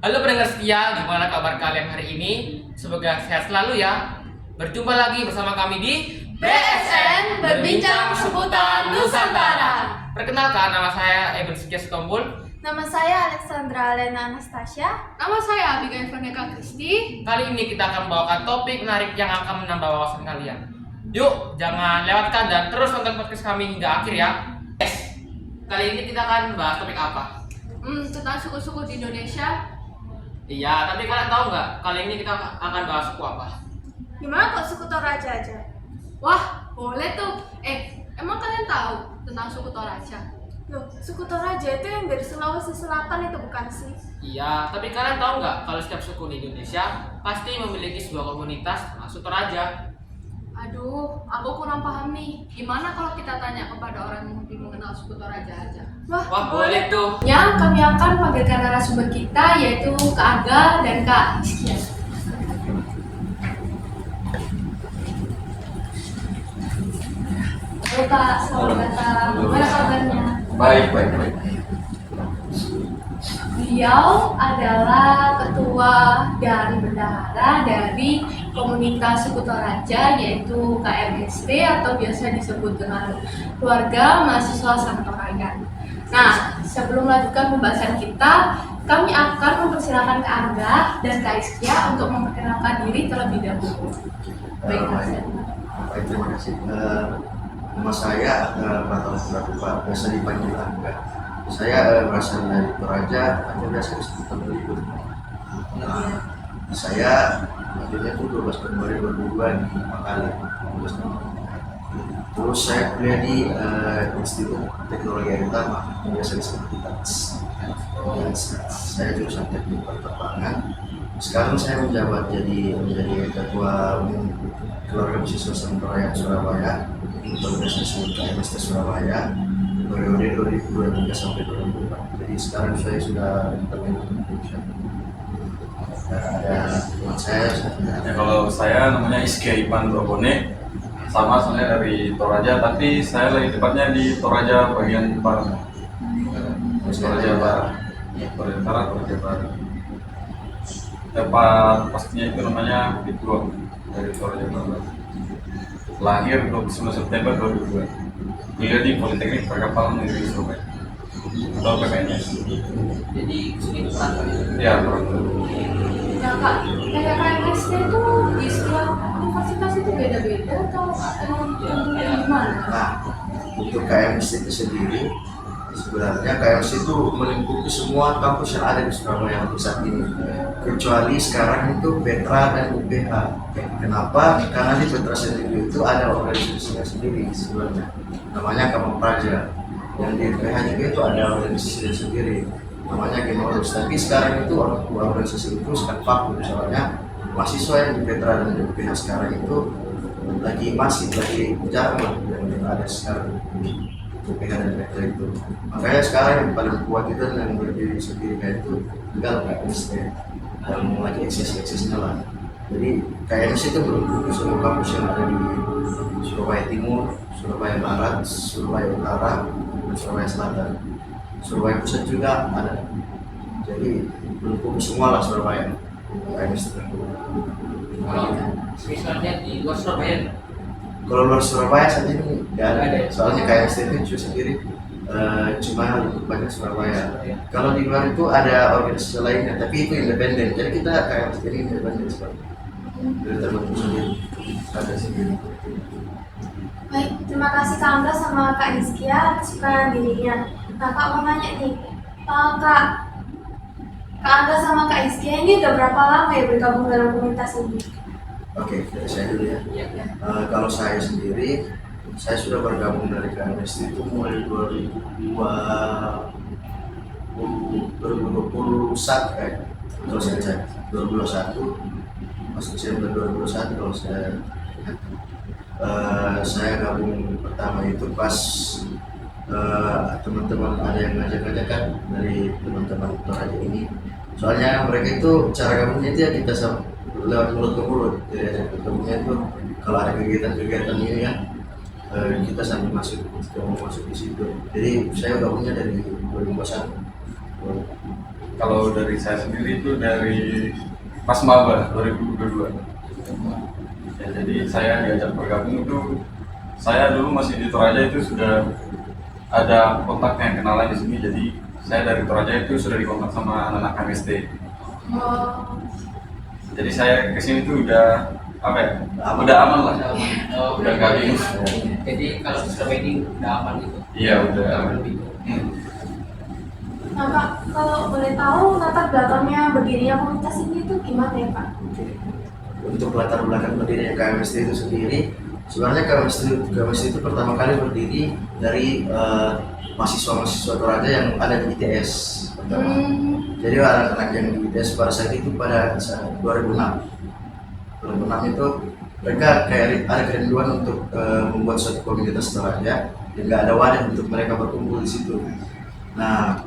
Halo pendengar setia, gimana kabar kalian hari ini? Semoga sehat selalu ya. Berjumpa lagi bersama kami di BSN Berbincang Seputar Nusantara. Perkenalkan, nama saya Eben Setia Sitompul. Nama saya Alexandra Lena Anastasia. Nama saya Abigail Veronica Kristi. Kali ini kita akan membawakan topik menarik yang akan menambah wawasan kalian. Yuk, jangan lewatkan dan terus nonton podcast kami hingga akhir ya. Yes. Kali ini kita akan bahas topik apa? Tentang suku-suku di Indonesia. Iya, tapi kalian tahu nggak? Kali ini kita akan bahas suku apa? Gimana kok suku Toraja aja? Wah, boleh tuh. Emang kalian tahu tentang suku Toraja? Loh, suku Toraja itu yang dari Sulawesi Selatan itu bukan sih? Iya, tapi kalian tahu nggak kalau setiap suku di Indonesia pasti memiliki sebuah komunitas termasuk Toraja. Aduh, aku kurang paham nih. Gimana kalau kita tanya kepada orang yang lebih mengenal suku Toraja aja? Wah, boleh tuh. Ya, kami akan panggilkan narasumber kita yaitu Kak Aga dan Kak Iskia. Halo Kak, selamat datang. Gimana kabarnya? Baik. Beliau adalah ketua dan bendahara dari komunitas suku Toraja yaitu KMST atau biasa disebut dengan Keluarga Mahasiswa Santoraja. Nah, sebelum melanjutkan pembahasan kita, kami akan mempersilakan Kak Angga dan Kak Iskia untuk memperkenalkan diri terlebih dahulu. Baik, Baik, terima kasih. Nama saya Batal Prakupa, biasa dipanggil Angga. Saya berasal dari Toraja, hanya biasa disebut Toraja. Saya akhirnya itu 12 Februari 2002 di Makale. Terus saya kuliah di Institut Teknologi Air Utama, yang biasa disebut ITATS. Saya jurusan Teknik Pertambangan. Sekarang saya menjadi ketua umum Keluarga Mahasiswa Santoraja Surabaya, organisasi KMST Surabaya, periode 2023 sampai 2024. Jadi sekarang saya sudah terlibat. Ada teman saya. Ya, kalau saya namanya Iskia Ipan Robone, sama saya dari Toraja, tapi saya lebih tepatnya di Toraja bagian barat. Toraja Barat, Toraja Barat, Toraja Barat. Tempat pastinya itu namanya Bituang dari Toraja Barat. Lahir 29 September 2002. Kuliah di Politeknik Perkapalan Negeri Surabaya atau PPNS. Jadi sini perantau. Ya, perantau. Nah Kak, kayak KMST itu di setiap universitas itu beda-beda atau tentunya gimana? Nah, untuk KMS itu sendiri, sebenarnya KMS itu melingkupi semua kampus yang ada di Surabaya untuk saat ini, kecuali sekarang itu Petra dan UPH. Kenapa? Karena di Petra sendiri itu ada organisasinya sendiri sebenarnya, namanya Kamar Praja. Yang di UPH juga itu ada organisasinya sendiri, namanya Gemorus. Tapi sekarang itu organisasi itu sedang vakum, soalnya mahasiswa yang di Petra dan di UPH sekarang itu lagi jarang lah yang ada sekarang di UPH dan Petra itu. Makanya sekarang yang paling kuat itu yang berdiri sendiri kayak itu tinggal KMS dan lagi eksis-eksisnya lah. Jadi KMS itu berhubung semua kampus yang ada di Surabaya Timur, Surabaya Barat, Surabaya Utara, dan Surabaya Selatan. Surabaya Pusat juga ada. Jadi berhubung semua lah Surabaya KMS itu. Kalau misalnya di luar Surabaya, Kalau luar Surabaya saat ini nggak ada, soalnya KMS itu sendiri cuma banyak Surabaya. Kalau di luar itu ada organisasi lainnya, tapi itu independen. Jadi kita KMS ini independen seperti dari terbentuk sendiri, ada sendiri. Baik, terima kasih Kak Angga sama Kak Iskia atas perkenalan dirinya. Nah Kak mau nanya nih, Kak Angga sama Kak Iskia ini udah berapa lama ya bergabung dalam komunitas ini? Oke, dari saya dulu ya. Kalau saya sendiri, saya sudah bergabung dari KMS itu mulai 2021 kalau saya cek 2021 masuk Desember 2021 kalau saya gabung pertama itu pas teman-teman ada yang ngajak-ngajak kan dari teman-teman Toraja ini. Soalnya mereka itu cara gabungnya itu ya kita lewat mulut ke mulut. Jadi ketemunya itu kalau ada kegiatan-kegiatan ini ya kita sambil masuk di situ. Jadi saya gabungnya dari 2021. Kalau dari saya sendiri itu dari pas maba 2022. Ya, jadi saya diajak bergabung itu, saya dulu masih di Toraja itu sudah ada kontaknya, kenalan di sini. Jadi saya dari Toraja itu sudah dikontak sama anak-anak KMST. Oh, Jadi saya kesini tuh udah apa ya? Udah aman lah. Oh, Udah nggak bingung. Jadi kalau sistem ini udah aman gitu. Iya udah Udah aman. lebih. Nah Kak, kalau boleh tahu latar belakangnya berdirinya komunitas ini itu gimana ya Kak? Untuk latar belakang berdirinya KMST itu sendiri, sebenarnya KMST itu pertama kali berdiri dari mahasiswa-mahasiswa Toraja yang ada di ITS pertama. Jadi anak-anak yang di ITS pada saat itu pada saat 2006 itu mereka kayak ada kerinduan untuk membuat suatu komunitas Toraja dan nggak ada wadah untuk mereka berkumpul di situ. Nah,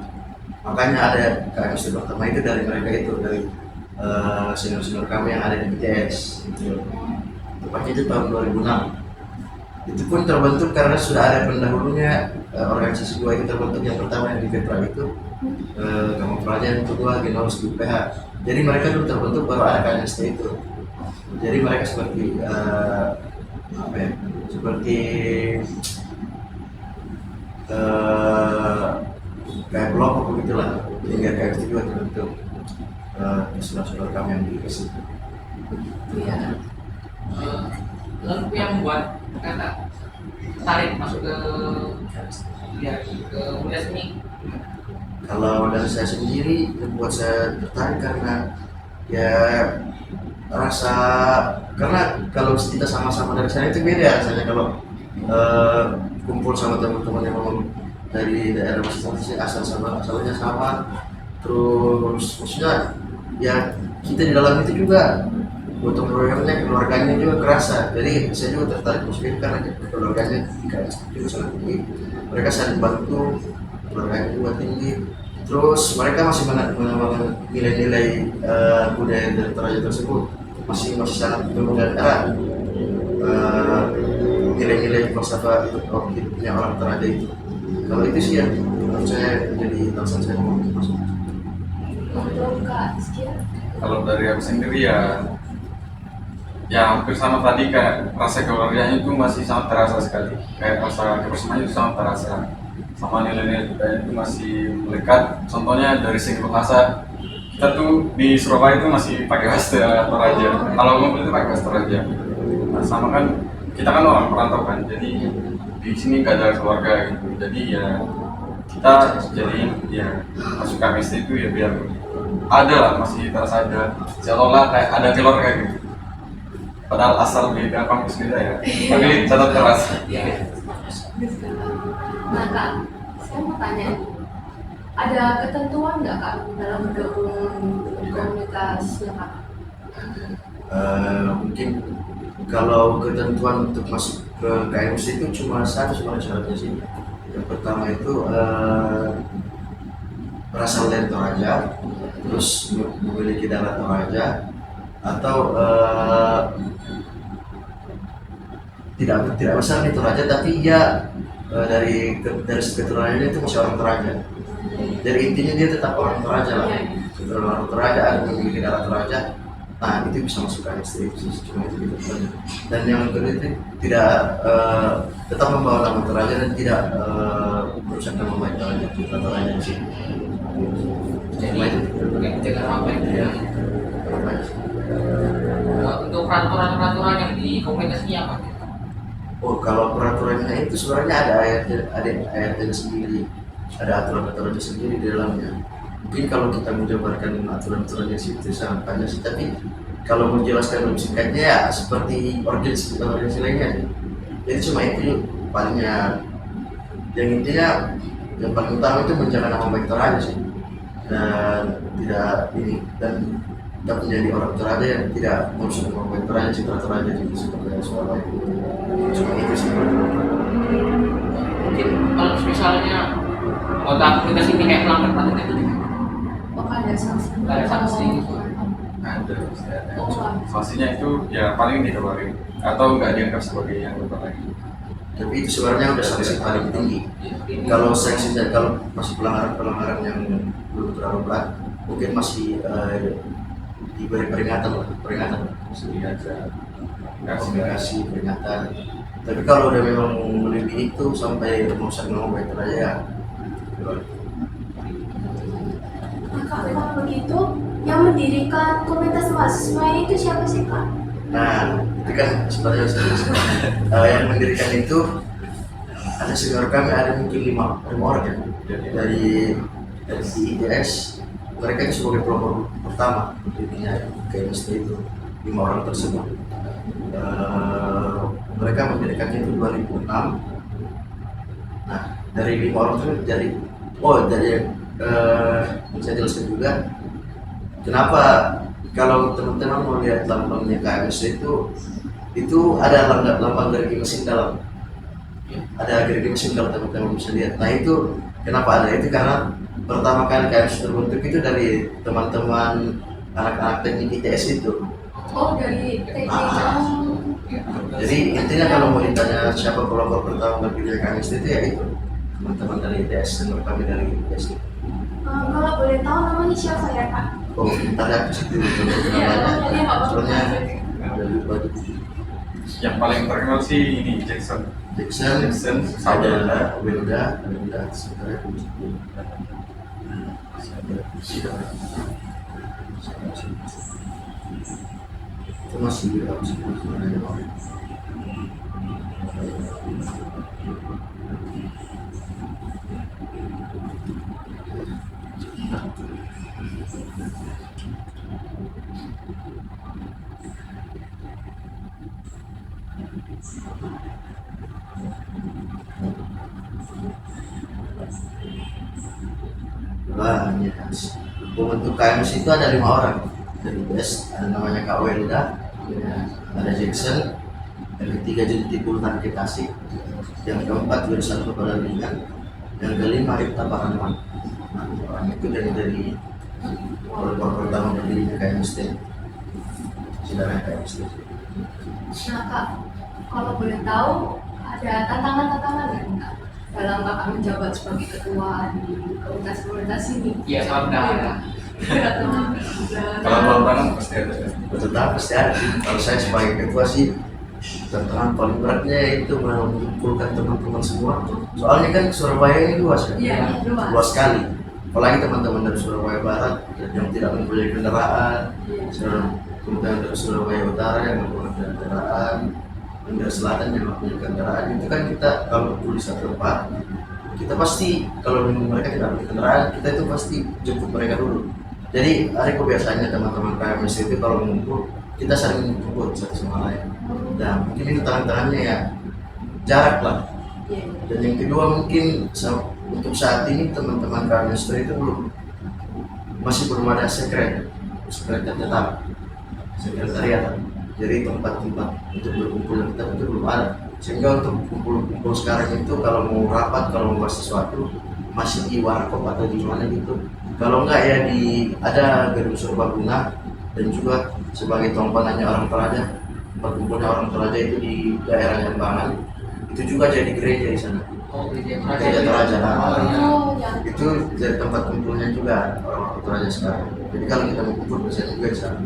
makanya ada KMST pertama itu dari mereka itu, dari senior-senior kami yang ada di BTS gitu. Tepatnya itu tahun 2006. Itu pun terbentuk karena sudah ada pendahulunya, organisasi dua itu terbentuk. Yang pertama yang di Petra itu Kampung Toraja, yang kedua Genosis di UPH. Jadi mereka dulu terbentuk baru ada KMST itu. Jadi mereka seperti apa ya? Seperti kayak kelompok begitulah, hingga KMST juga terbentuk. Saudara-saudara kami yang di situ. iya. Lalu yang membuat kata tarik masuk ke ya ke komunitas ini. Kalau dari saya sendiri, yang buat saya tertarik karena ya rasa, karena kalau kita sama-sama dari sana itu beda rasanya kalau kumpul sama teman-teman yang memang dari daerah masing-masing, asalnya sama, terus maksudnya ya kita di dalam itu juga gotong royongnya, keluarganya juga kerasa. Jadi saya juga tertarik masuk ini karena keluarganya juga sangat tinggi, mereka saling bantu, keluarganya juga tinggi. Terus mereka masih menanamkan nilai-nilai budaya dari Toraja tersebut, masih sangat memegang erat nilai-nilai falsafah hidupnya orang Toraja itu. Kalau itu sih yang menurut saya jadi alasan saya mau masuk. Untuk Kak Iskia, Kalau dari aku sendiri ya hampir sama tadi, kayak rasa keluarganya itu masih sangat terasa sekali. Kayak rasa kebersamaan itu sangat terasa. Sama nilai-nilai budaya itu masih melekat. Contohnya dari segi bahasa, kita tuh di Surabaya itu masih pakai bahasa Toraja. Kalau ngumpul itu pakai bahasa Toraja. Nah, sama kan kita kan orang perantau kan, jadi di sini gak ada keluarga gitu. Jadi ya kita jadi ya masuk KMST itu ya biar ada lah, masih terasa ada, seolah kayak ada keluarga gitu. Padahal asal beda kampus beda ya, tapi tetap terasa. nah Kak, saya mau tanya, ada ketentuan nggak Kak dalam bergabung di komunitasnya Kak? Mungkin kalau ketentuan untuk masuk ke KMC itu cuma satu sebenarnya syaratnya sih. Yang pertama itu berasal dari Toraja, terus memiliki darah Toraja, atau tidak besar di Toraja tapi dia dari keturunannya itu masih orang Toraja. Jadi intinya dia tetap orang Toraja lah. Keturunan orang Toraja, ada memiliki darah Toraja. Nah itu bisa masuk ke KMST itu, cuma itu gitu saja. Dan yang kedua itu tidak tetap membawa nama Toraja dan tidak merusak nama baik Toraja di sini. Jadi Cuma itu. kayak menjaga nama baik. Ya. Untuk peraturan-peraturan yang di komunitas ini apa? Oh, kalau peraturannya itu sebenarnya ada ayatnya sendiri, ada aturan-aturannya sendiri di dalamnya. Mungkin kalau kita menjabarkan aturan-aturannya sih itu sangat panjang sih, tapi kalau menjelaskan lebih singkatnya ya seperti organisasi lainnya. Jadi cuma itu palingnya, yang intinya yang paling utama itu menjaga nama baik Toraja sih, dan tidak ini, dan kita menjadi orang Toraja yang tidak merusak nama baik Toraja, citra Toraja di seperti Surabaya. Cuma itu sih. Mungkin kalau misalnya anggota komunitas ini kayak melanggar peraturan itu Oh, ada sanksi? Ada sanksi. Ada. Oh, Sanksinya itu ya paling dikeluarin atau nggak dianggap sebagai anggota lagi. Tapi itu sebenarnya udah sanksi paling tinggi. Kalau sanksi dan kalau masih pelanggaran yang belum terlalu berat, mungkin masih diberi peringatan masih diajak komunikasi peringatan. Tapi kalau udah memang melebihi itu sampai merusak nama baik Toraja ya. Nah, Kak, kalau begitu, yang mendirikan komunitas mahasiswa ini itu siapa sih, Kak? Nah, itu kan sebenarnya yang mendirikan itu ada senior kami, ada mungkin lima orang ya dari ITS. Mereka itu sebagai pelopor pertama intinya chemistry itu 5 orang tersebut. Mereka mendirikannya itu 2006. Nah, dari 5 orang itu saya jelaskan juga kenapa kalau teman-teman mau lihat lambangnya KMS itu ada lambang gerigi mesin dalam. Ada gerigi mesin kalau teman-teman bisa lihat. Nah itu kenapa ada itu karena pertama kali KMS terbentuk itu dari teman-teman anak-anak teknik ITS itu. Oh, dari TK. Jadi intinya kalau mau ditanya siapa pelopor pertama berdiri KMS itu ya itu teman-teman dari ITS dan kami dari ITS. Kalau boleh tahu namanya siapa ya, Kak? Oh, bentar ya, aku dulu Iya, namanya. iya, Pak. Soalnya ada lupa tuh. Yang paling terkenal sih ini Jackson. Jackson, ada Wilda, sebenarnya itu masih di dalam sebenarnya. Banyak. Pembentuk KMS itu ada 5 orang dari ITS, ada namanya Kak Welda, ada Jackson, yang ketiga jadi Tipultan Kasih, yang keempat Wirsan Kepalalingan, yang kelima Ripta Paraman. Nah, orang itu dari pelopor pertama berdirinya KMS sebenarnya KMS. Nah, Kak, kalau boleh tahu ada tantangan-tantangan nggak, Kak, dalam Kakak menjabat sebagai ketua di komunitas-komunitas ini? Iya, salam kenal. Kalau tantangan pasti ada. Tetap pasti ada sih. Kalau saya sebagai ketua sih tantangan paling beratnya itu mengumpulkan teman-teman semua. Soalnya kan Surabaya ini luas ya, Iya, luas. luas sekali. Apalagi teman-teman dari Surabaya Barat yang tidak mempunyai kendaraan, kemudian dari Surabaya Utara yang mempunyai kendaraan, dan dari Selatan yang mempunyai kendaraan. Itu kan kita kalau kumpul di satu tempat, kita pasti kalau mereka tidak punya kendaraan, kita itu pasti jemput mereka dulu. Jadi hari kebiasaannya teman-teman KMS itu kalau mengumpul kita saling menjemput satu sama lain. Dan mungkin itu tantangannya ya jarak lah. Dan yang kedua mungkin untuk saat ini teman-teman KMS itu masih belum ada sekretariat tetap, sekretariat. Jadi tempat-tempat untuk berkumpul kita itu belum ada. Sehingga untuk kumpul sekarang itu kalau mau rapat, kalau mau bahas sesuatu masih di warkop atau di mana gitu. Kalau enggak ya ada gedung Serbaguna dan juga sebagai tumpanannya orang Toraja, tempat kumpulnya orang Toraja itu di daerah Jambangan. Itu juga jadi gereja di sana. Oh, Gereja Toraja Oh, ya. itu jadi tempat kumpulnya juga orang Toraja sekarang. Jadi kalau kita mau kumpul bisa juga di sana.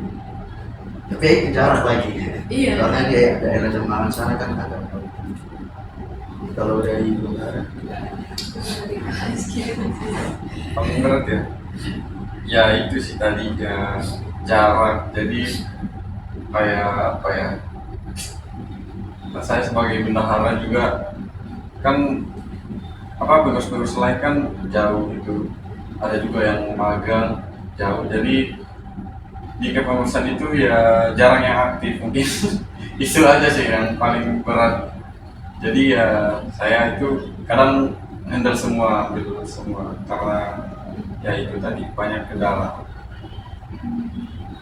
Tapi jarak lagi. Iya. Karena di daerah Jambangan sana kan ada. Kalau dari Bungara, Paling berat ya. Ya itu sih tadi ya, jarak. Jadi kayak apa ya? Nah, saya sebagai bendahara juga kan penerus lain kan jauh gitu. Ada juga yang magang jauh. Jadi di kepengurusan itu ya jarang yang aktif mungkin. Itu aja sih yang paling berat. Jadi ya saya itu kadang handle semua karena ya itu tadi banyak kendala.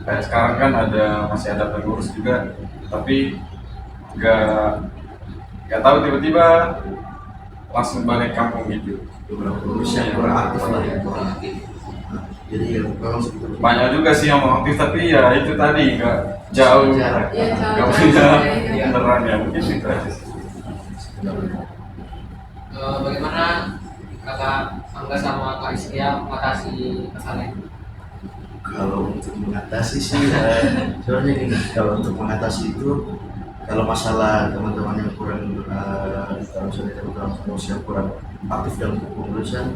Kayak sekarang kan masih ada pengurus juga, tapi nggak tahu tiba-tiba langsung balik kampung gitu. beberapa pengurus yang kurang aktif lah ya, kurang aktif. Nah, jadi ya memang segitu. Banyak juga sih yang mau aktif, tapi ya itu tadi nggak jauh, Jarak. Iya, nggak jauh. punya Iya. beneran ya mungkin itu aja sih. Bagaimana kakak Angga sama Kak Iskia mengatasi masalah ini? Kalau untuk mengatasi sih, sebenarnya gini, kalau untuk mengatasi itu, kalau masalah teman-teman yang kurang, kalau misalnya teman-teman yang kurang aktif dalam kepengurusan,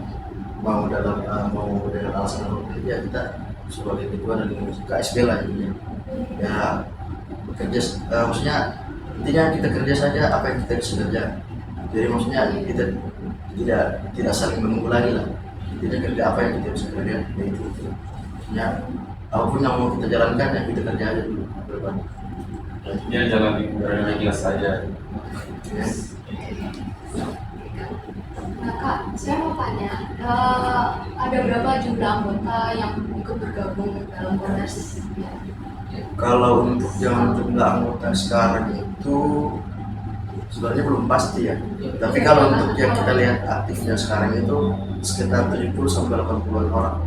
mau dengan alasan apa ya kita sebagai ketua dan KSB lah intinya. Ya bekerja, maksudnya intinya kita kerja saja apa yang kita bisa kerja. Jadi maksudnya kita tidak saling menunggu lagi lah. Kita kerja apa yang kita bisa kerja, yaitu ya apapun yang mau kita jalankan ya kita kerja aja dulu ke depan. Dia jalan di ikhlas saja. Ya. Nah Kak, saya mau tanya, ada berapa jumlah anggota yang ikut bergabung dalam Polres? Kalau untuk jumlah anggota sekarang itu sebenarnya belum pasti ya. Tapi kalau untuk yang kita lihat aktifnya sekarang itu sekitar 70 sampai 80 orang.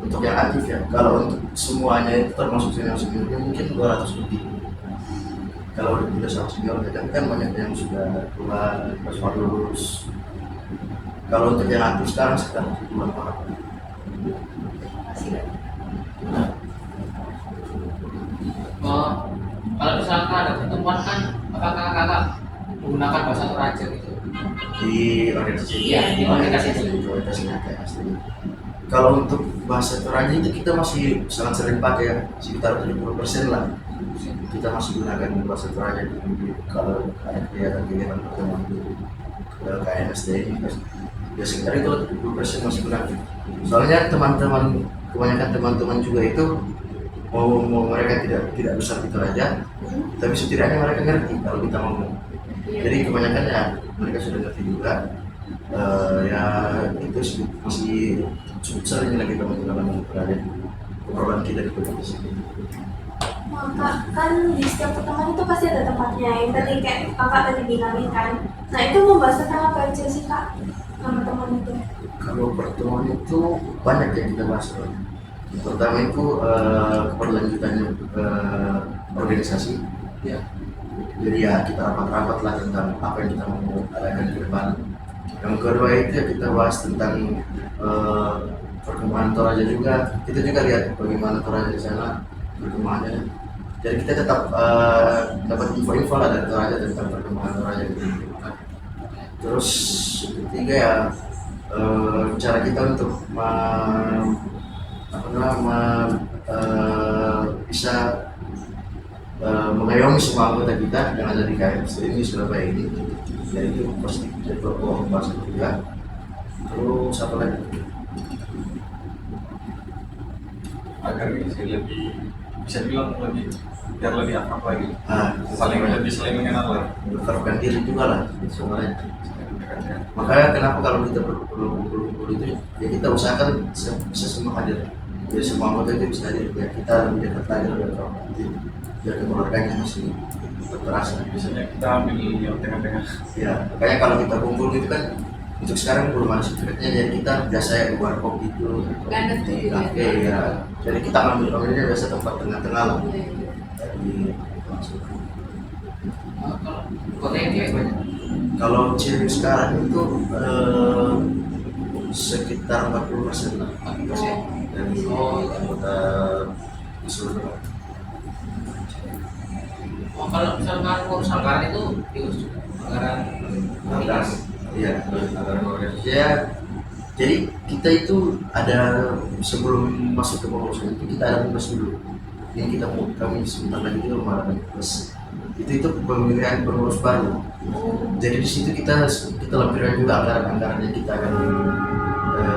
Untuk yang aktif ya. Kalau untuk semuanya itu termasuk senior-seniornya mungkin 200 lebih. Kalau udah sama senior kan banyak yang sudah tua, pas lulus. Kalau untuk yang aktif sekarang sekitar 70 orang. Oh, kalau misalkan ada pertemuan kan, apakah kakak menggunakan bahasa Toraja gitu? Di organisasi Iya, di organisasi itu. di organisasinya kayak asli. Kalau untuk bahasa Toraja itu kita masih sangat sering pakai ya, sekitar 70% lah. Kita masih gunakan bahasa Toraja kalau ada kegiatan pertemuan di KNSD ini. Ya sekitar itu 70% masih gunakan. Soalnya kebanyakan teman-teman juga itu mau mereka tidak besar di Toraja, tapi setidaknya mereka ngerti kalau kita ngomong. Jadi kebanyakan ya mereka sudah ngerti juga. Ya itu masih cukup sering lagi teman-teman berada obrolan kita di kompetisi. Kak, kan di setiap pertemuan itu pasti ada tempatnya yang tadi kayak kakak tadi bilangin kan. Nah itu membahas tentang apa aja sih kak sama teman itu? Kalau pertemuan itu banyak yang kita bahas. Pertama itu keberlanjutannya organisasi. Ya. Jadi ya kita rapat-rapat lah tentang apa yang kita mau adakan ke depan. Yang kedua itu ya kita bahas tentang perkembangan Toraja juga. Kita juga lihat bagaimana Toraja di sana perkembangannya. Jadi kita tetap dapat info-info lah dari Toraja tentang perkembangan Toraja. Terus ketiga ya cara kita untuk bisa mengayomi semua anggota kita yang ada di KMS ini Surabaya ini, yaitu pasti jadi pokok bahasa juga. Terus apa lagi? Agar bisa lebih bisa bilang lebih biar lebih akrab lagi. Saling mengenal lah. bertaruhkan diri juga lah semuanya. Makanya kenapa kalau kita berkumpul itu ya kita usahakan bisa semua hadir. Jadi semua anggota itu bisa hadir ya kita lebih dekat lagi lebih akrab. Biar keluarganya masih terasa. Biasanya kita ambil yang tengah-tengah. Ya, makanya kalau kita kumpul gitu kan untuk sekarang belum ada secretnya, jadi kita biasa ya keluar kopi itu di kafe ya. Jadi kita ambilnya biasa tempat tengah-tengah lah. Jadi Kota yang cewek banyak. kalau cewek sekarang itu sekitar 40% lah. 40% dari anggota seluruh. Oh, kalau misalkan ngurus anggaran itu diurus juga. Anggaran komunikasi. Iya, anggaran organisasi ya. Jadi kita itu ada sebelum masuk ke pengurusan itu kita ada tugas dulu. Yang kami sebentar lagi itu malah tugas. Itu pemilihan pengurus baru. Jadi di situ kita lampirkan juga anggaran yang kita akan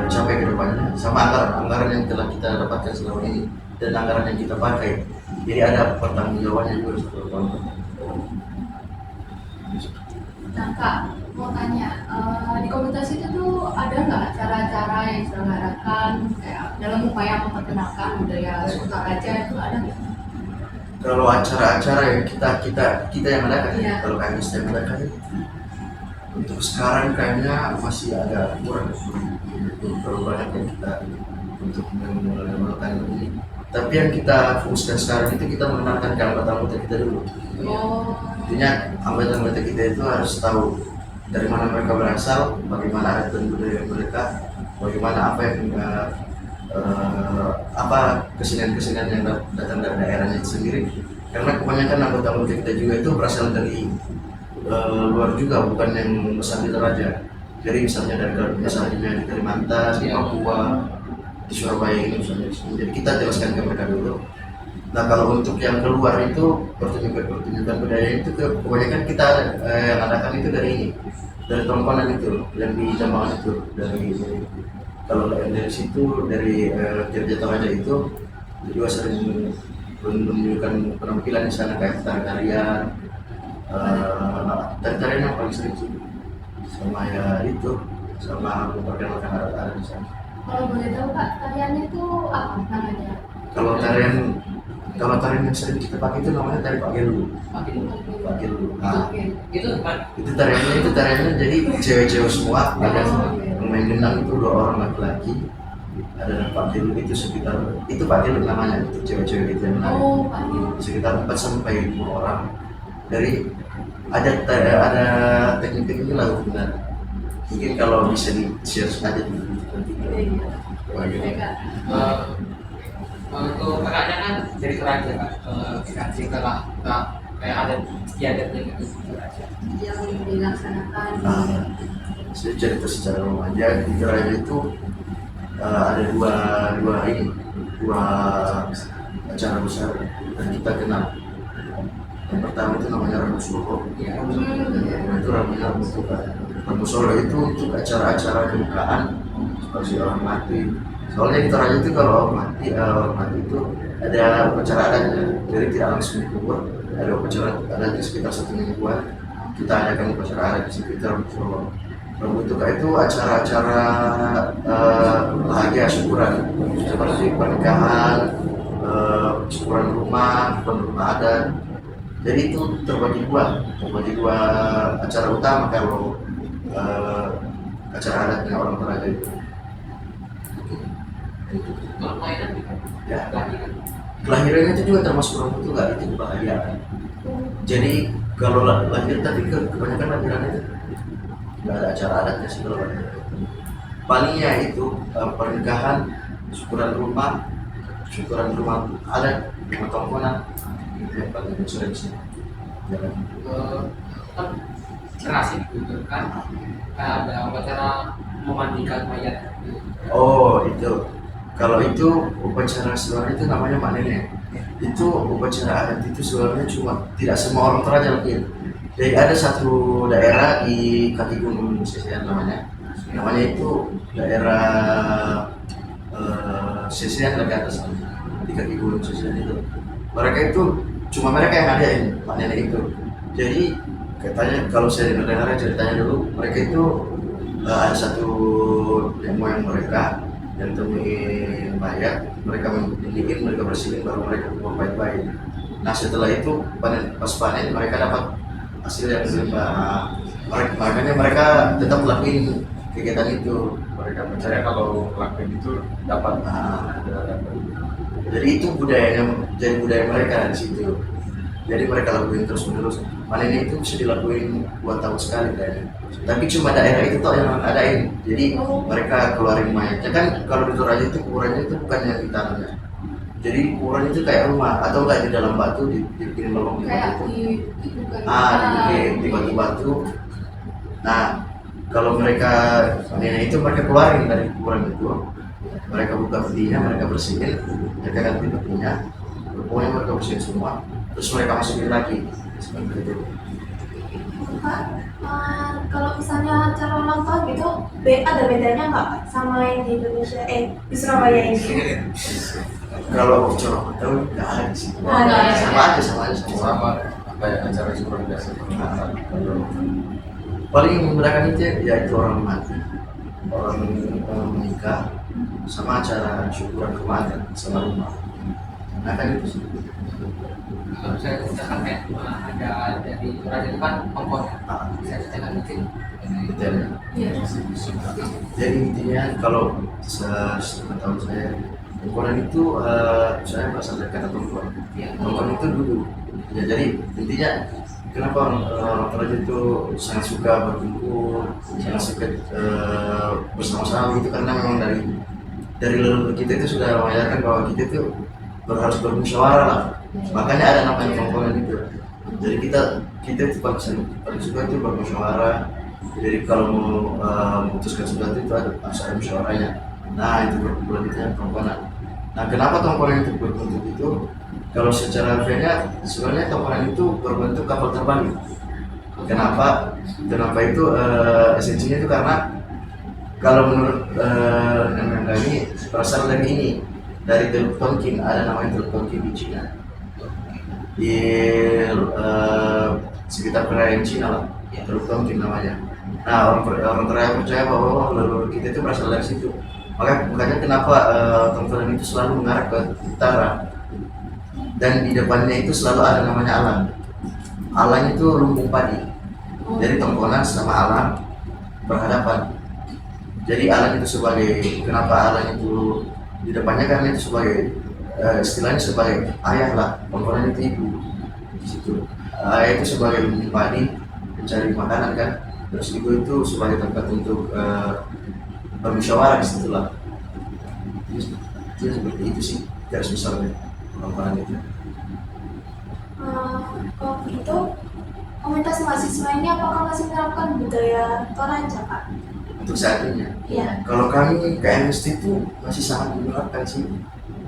capai ke depannya, sama anggaran yang telah kita dapatkan selama ini dan anggaran yang kita pakai. Jadi ada pertanggungjawabannya juga seperti itu. Nah Kak, mau tanya, di komunitas itu tuh ada nggak acara-acara yang diselenggarakan kayak dalam upaya memperkenalkan budaya suku Toraja itu ada nggak? Kalau acara-acara yang kita yang adakan, Iya. kalau kami setiap adakan untuk sekarang kayaknya masih agak kurang terlalu banyak yang kita untuk mengenalkan ini. Tapi yang kita fokuskan sekarang itu kita mengenalkan ke anggota-anggota kita dulu. Oh, Intinya anggota-anggota kita itu harus tahu dari mana mereka berasal, bagaimana adat dan budaya mereka, bagaimana apa yang apa kesenian-kesenian yang datang dari daerahnya itu sendiri, karena kebanyakan anggota-anggota kita juga itu berasal dari luar juga, bukan yang besar di Toraja. Jadi misalnya dari misalnya di Kalimantan, di Papua, di Surabaya ini misalnya. Jadi kita jelaskan ke mereka dulu. Nah kalau untuk yang keluar itu pertunjukan budaya itu kebanyakan kita yang adakan itu dari ini, dari tongkonan itu, yang di Jambangan itu, dari kalau dari situ dari Tirta Toraja itu juga sering menunjukkan penampilan di sana kayak tarian, tarian yang paling sering sih, sama ya itu, sama memperkenalkan adat-adat di sana. Kalau boleh tahu Kak, tariannya itu apa namanya? Kalau tarian yang sering kita pakai itu namanya tari Pak Gelu. Pak Gelu. Nah, Itu kan itu tariannya jadi cewek-cewek semua, ada yang main gendang itu 2 orang laki-laki, ada Pak Gelu itu sekitar, itu Pak Gelu namanya, itu cewek-cewek itu yang menari. Oh, Pak Gelu. Sekitar 4 sampai 5 orang. Dari ada teknik-tekniknya lah benar. Mungkin kalau bisa di-share aja di nanti. Wah, gitu. Iya, Kak. untuk kakaknya kan dari Toraja Kak, kita cerita lah kayak ada istiadatnya gitu di Toraja. Yang dilaksanakan. Nah, saya cerita secara umum aja, di Toraja itu ada dua acara besar dan kita kenal. Yang pertama itu namanya Rabu Solo. Itu Rabu Solo itu untuk acara-acara kebukaan seperti orang mati. Soalnya di Toraja itu kalau orang mati itu ada upacara adatnya, jadi tidak langsung dikubur, ada upacara adatnya sekitar 1 mingguan. Kita adakan upacara adat di sekitar Rabu Solo. Rabu itu acara-acara bahagia syukuran seperti pernikahan, syukuran rumah adat. Jadi itu terbagi dua acara utama kalau acara adatnya orang Toraja itu. Kalau kelahiran Ya, kelahiran kelahirannya itu juga termasuk Rabu itu nggak itu kebahagiaan. Jadi kalau lahir tapi kebanyakan lahiran itu nggak ada acara adatnya sih kalau lahir. Palingnya itu pernikahan, syukuran rumah adat, rumah tongkonan, itu yang paling sering sih. Ya kan? kan serasi gitu kan, kayak ada upacara memandikan mayat. Oh itu, kalau itu upacara sebenarnya itu namanya Mak Nenek. Itu upacara adat itu sebenarnya cuma tidak semua orang Toraja lakuin. Jadi ada satu daerah di kaki gunung Sesean namanya itu daerah Sesean lagi atas di kaki gunung Sesean itu. Mereka itu cuma mereka yang adain Mak Nenek itu. Jadi katanya kalau saya dengar ceritanya dulu, mereka itu ada satu yang moyang mereka yang temuin mayat, mereka mendidikin, mereka bersihin, baru mereka buang baik-baik. Nah setelah itu pas panen mereka dapat hasil yang berlimpah. Makanya mereka tetap lakuin kegiatan itu. Mereka percaya kalau lakuin itu dapat. Jadi itu jadi budaya mereka di situ. Jadi mereka lakuin terus menerus. Panen itu bisa dilakuin 2 tahun sekali kayaknya. Tapi cuma daerah itu toh yang adain. Jadi mereka keluarin mayatnya kan, kalau di Toraja itu kuburannya itu bukan yang di tanahnya. Jadi kuburannya itu kayak rumah atau enggak di dalam batu dibikin lubang di Kayak batu. di Di batu-batu. Nah, kalau mereka nenek itu mereka keluarin dari kuburan itu. Mereka buka petinya, mereka bersihin, mereka ganti petinya. Pokoknya mereka bersihin semua. Terus mereka masukin lagi. Seperti itu. Kak, kalau misalnya acara ulang tahun gitu, ada bedanya nggak Kak, sama yang di Indonesia, di Surabaya ini? Kalau corong tahu nggak ada di situ. Nggak ada. Sama aja. Sama kayak acara syukuran biasa. Paling membedakan itu ya itu orang mati, orang menikah, sama acara syukuran kematian sama rumah. Nah kan itu sih. Kalau saya ceritakan kayak ada dari Toraja itu kan tongkon. Saya ceritakan mungkin Detailnya. Iya. Jadi intinya kalau sepengetahuan saya, tongkonan itu saya berasal dari kata tongkon. Tongkon itu dulu. Ya jadi intinya kenapa orang Toraja itu sangat suka berkumpul, sangat suka bersama-sama itu karena memang dari leluhur kita itu sudah mengajarkan bahwa kita itu harus bermusyawarah lah. Makanya ada namanya tongkrongan itu. Jadi kita itu paling suka itu bermusyawarah. Jadi kalau mau memutuskan sesuatu itu harus ada musyawarahnya. Nah itu berkumpulan itu yang tongkrongan. Nah kenapa tongkrongan itu berbentuk itu? Kalau secara harfiahnya sebenarnya tongkrongan itu berbentuk kapal terbang. Kenapa? Kenapa itu esensinya itu karena kalau menurut ini berasal dari ini, dari Teluk Tonkin. Ada namanya Teluk Tonkin di Cina, di sekitar perairan Cina lah, Teluk Tonkin namanya. Nah orang percaya bahwa leluhur kita itu berasal dari situ. Makanya kenapa tongkrongan itu selalu mengarah ke utara, dan di depannya itu selalu ada namanya alam. Alam itu lumbung padi. Jadi tongkrongan sama alam berhadapan. Jadi alam itu sebagai, kenapa alam itu di depannya, karena itu sebagai istilahnya sebagai ayah lah. Tongkrongan itu ibu di situ. Ayah itu sebagai lumbung padi, mencari makanan kan. Terus ibu itu sebagai tempat untuk bermusyawarah di situ lah. Jadi seperti itu sih garis besarnya tongkrongan itu. Kalau begitu, komunitas mahasiswa ini apakah masih menerapkan budaya Toraja, Kak? Untuk saat ini, Iya. kalau kami KMST itu masih sangat menerapkan sih,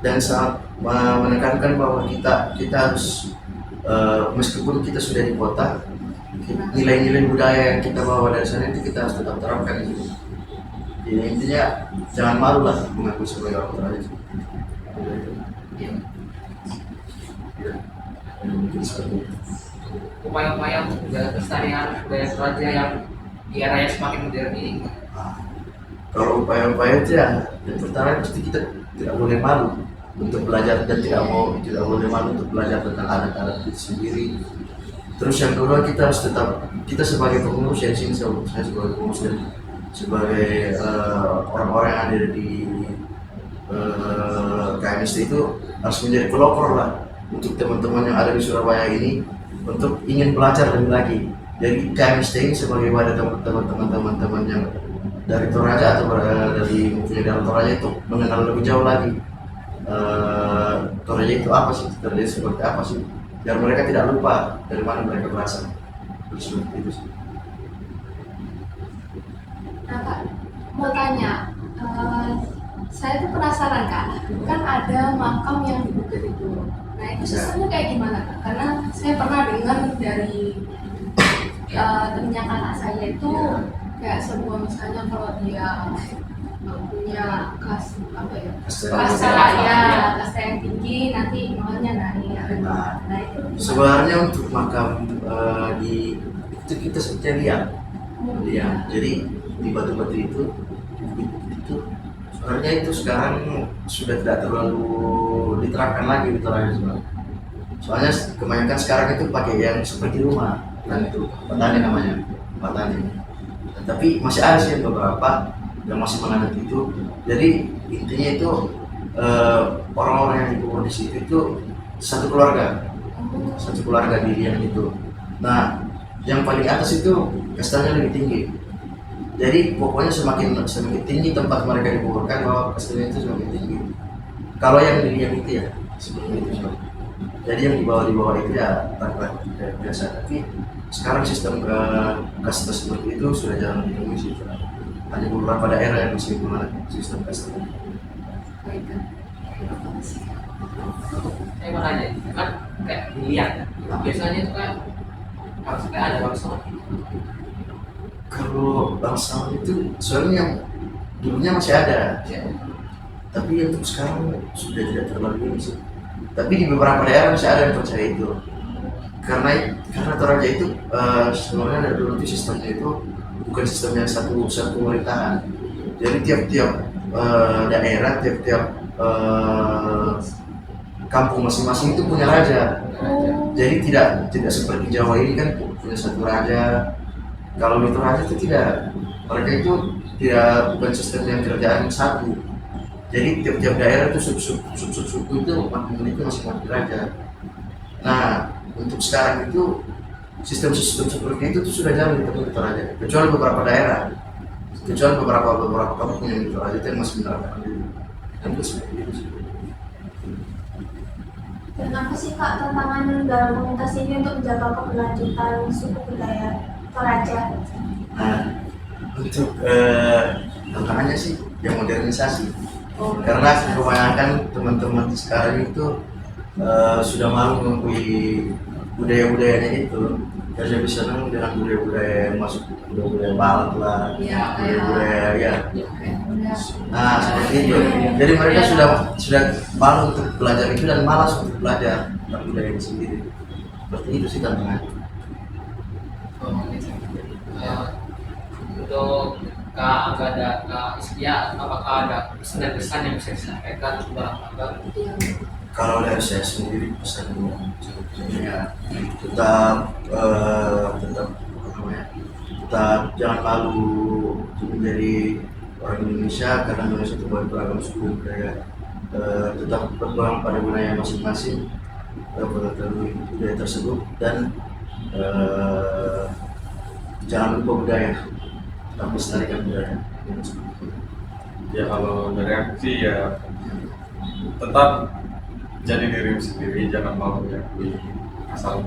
dan sangat menekankan bahwa kita harus meskipun kita sudah di kota, nilai-nilai budaya yang kita bawa dari sana itu kita harus tetap terapkan gitu. Jadi intinya jangan malu lah mengaku sebagai orang Toraja. Mungkin seperti itu. Upaya-upaya untuk menjaga kelestarian budaya Toraja yang di era yang semakin modern ini. Kalau upaya-upaya itu ya, yang pertama pasti kita tidak boleh malu untuk belajar, dan tidak boleh malu untuk belajar tentang adat-adat itu sendiri. Terus yang kedua, kita harus tetap, kita sebagai pengurus yang sini, saya sebagai pengurus dan sebagai orang-orang yang ada di KMST itu harus menjadi pelopor lah untuk teman-teman yang ada di Surabaya ini untuk ingin belajar lebih lagi. Jadi KMST ini sebagai wadah teman-teman yang dari Toraja atau dari mempunyai dalam Toraja itu mengenal lebih jauh lagi Toraja itu apa sih, Toraja seperti apa sih, biar mereka tidak lupa dari mana mereka berasal. Seperti itu sih. Nah Kak, mau tanya, saya tuh penasaran Kak, kan ada makam yang di Bukit itu. Nah itu sistemnya kayak gimana Kak? Karena saya pernah dengar dari temennya kakak saya itu kayak sebuah, misalnya kalau dia punya kas apa ya, kasta ya, kasta yang tinggi, nanti imannya naik. Nah itu Sebenarnya untuk makam di itu kita sebutnya liang. Jadi di batu-batu itu sebenarnya itu sekarang sudah tidak terlalu diterapkan lagi di Toraja sebenarnya. Soalnya kebanyakan sekarang itu pakai yang seperti rumah, dan itu petani namanya, petani. Tapi masih ada sih beberapa yang masih menganut itu. Jadi intinya itu orang-orang yang dikubur di situ itu satu keluarga di liang itu. Nah, yang paling atas itu kastanya lebih tinggi. Jadi pokoknya semakin tinggi tempat mereka dikuburkan, bahwa kastanya itu semakin tinggi. Kalau yang di liang itu ya seperti itu. Jadi yang di bawah itu ya tanpa biasa. Tapi sekarang sistem kasta seperti itu sudah jarang ditemui sih. Hanya beberapa daerah yang masih menggunakan sistem kasta. Saya mau nanya, kan kayak dilihat, biasanya itu kan harus kayak ada bangsawan. Kalau bangsawan itu soalnya yang dulunya masih ada, tapi untuk sekarang sudah tidak terlalu ini sih. Tapi di beberapa daerah masih ada yang percaya itu. Karena Toraja itu sebenarnya dari dulu itu sistemnya itu bukan sistem yang satu pemerintahan. Jadi tiap-tiap daerah, tiap-tiap kampung masing-masing itu punya raja. Jadi tidak seperti Jawa ini kan punya satu raja. Kalau di Toraja itu tidak, mereka itu tidak, bukan sistem yang kerjaan satu. Jadi tiap-tiap daerah itu sub-suku itu memiliki masing-masing raja. Nah, untuk sekarang itu sistem seperti itu tuh sudah jarang ditemui di Toraja, kecuali beberapa daerah, kecuali beberapa kampung yang di Toraja itu yang masih menerapkan itu. Hampir seperti itu. Dan apa sih Kak tantangan dalam komunitas ini untuk menjaga keberlanjutan suku budaya Toraja? Nah, untuk tantangannya sih yang modernisasi. Oh, Karena kebanyakan teman-teman sekarang itu sudah malu mengakui budaya-budayanya itu. Ya lebih senang dengan budaya-budaya yang masuk budaya barat lah, Iya, budaya ya. udah. Nah seperti itu. Jadi mereka sudah malu untuk belajar itu dan malas untuk belajar tentang budaya itu sendiri. Seperti itu sih tantangannya. Untuk Kak Angga dan Kak Iskia, apakah ada pesan-pesan yang bisa disampaikan kepada Kak? Kalau dari saya sendiri pesannya ya tetap tetap apa namanya, tetap jangan malu untuk menjadi orang Indonesia karena Indonesia itu beragam suku budaya. Tetap berpegang pada budaya masing-masing, mengetahui budaya tersebut dan jangan lupa budaya, tetap melestarikan budaya. Ya kalau dari aku sih ya tetap jadi diri sendiri, jangan malu diakui asal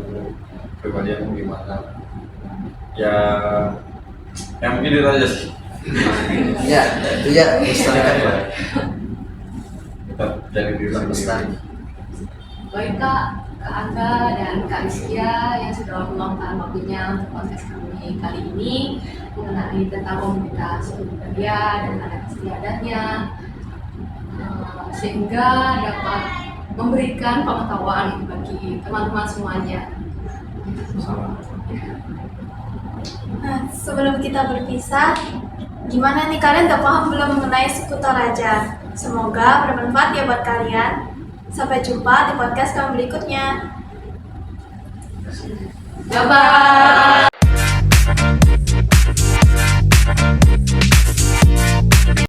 pribadianmu gimana. Ya yang mungkin itu aja sih. Ya, itu ya melestarikan budaya. Tetap jadi diri Tetap sendiri. melestari. Baik Kak Angga dan Kak Iskia yang sudah meluangkan waktunya untuk podcast kami kali ini mengenai tentang komunitas budaya dan adat istiadatnya, sehingga dapat memberikan pengetahuan bagi teman-teman semuanya. Nah, sebelum kita berpisah, gimana nih kalian udah paham belum mengenai suku Toraja? Semoga bermanfaat ya buat kalian. Sampai jumpa di podcast kami berikutnya. Bye bye.